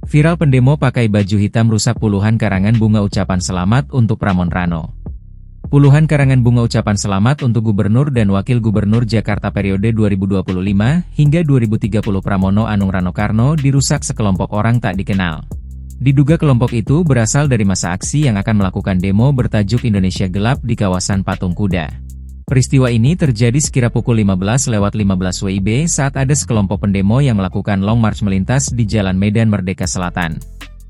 Viral pendemo pakai baju hitam rusak puluhan karangan bunga ucapan selamat untuk Ramon Rano. Puluhan karangan bunga ucapan selamat untuk Gubernur dan Wakil Gubernur Jakarta periode 2025 hingga 2030 Pramono Anung Rano Karno dirusak sekelompok orang tak dikenal. Diduga kelompok itu berasal dari masa aksi yang akan melakukan demo bertajuk Indonesia Gelap di kawasan Patung Kuda. Peristiwa ini terjadi sekira pukul 15:15 WIB saat ada sekelompok pendemo yang melakukan long march melintas di Jalan Medan Merdeka Selatan.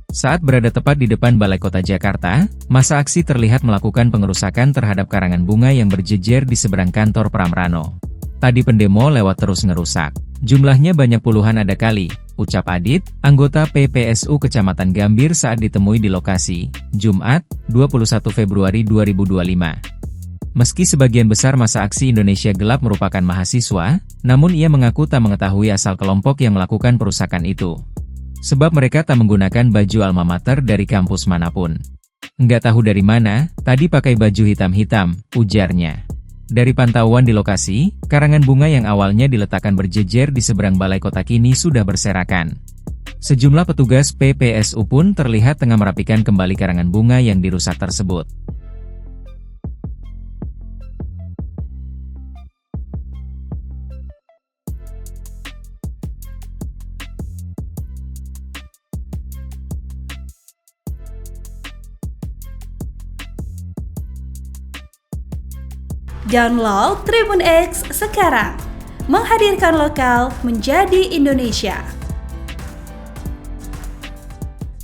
Saat berada tepat di depan Balai Kota Jakarta, massa aksi terlihat melakukan pengerusakan terhadap karangan bunga yang berjejer di seberang kantor Pram Rano. Tadi pendemo lewat terus ngerusak. Jumlahnya banyak puluhan ada kali, ucap Adit, anggota PPSU Kecamatan Gambir saat ditemui di lokasi, Jumat, 21 Februari 2025. Meski sebagian besar massa aksi Indonesia Gelap merupakan mahasiswa, namun ia mengaku tak mengetahui asal kelompok yang melakukan perusakan itu. Sebab mereka tak menggunakan baju alma mater dari kampus manapun. Nggak tahu dari mana, tadi pakai baju hitam-hitam, ujarnya. Dari pantauan di lokasi, karangan bunga yang awalnya diletakkan berjejer di seberang balai kota kini sudah berserakan. Sejumlah petugas PPSU pun terlihat tengah merapikan kembali karangan bunga yang dirusak tersebut. Download Tribun X sekarang, menghadirkan lokal menjadi Indonesia.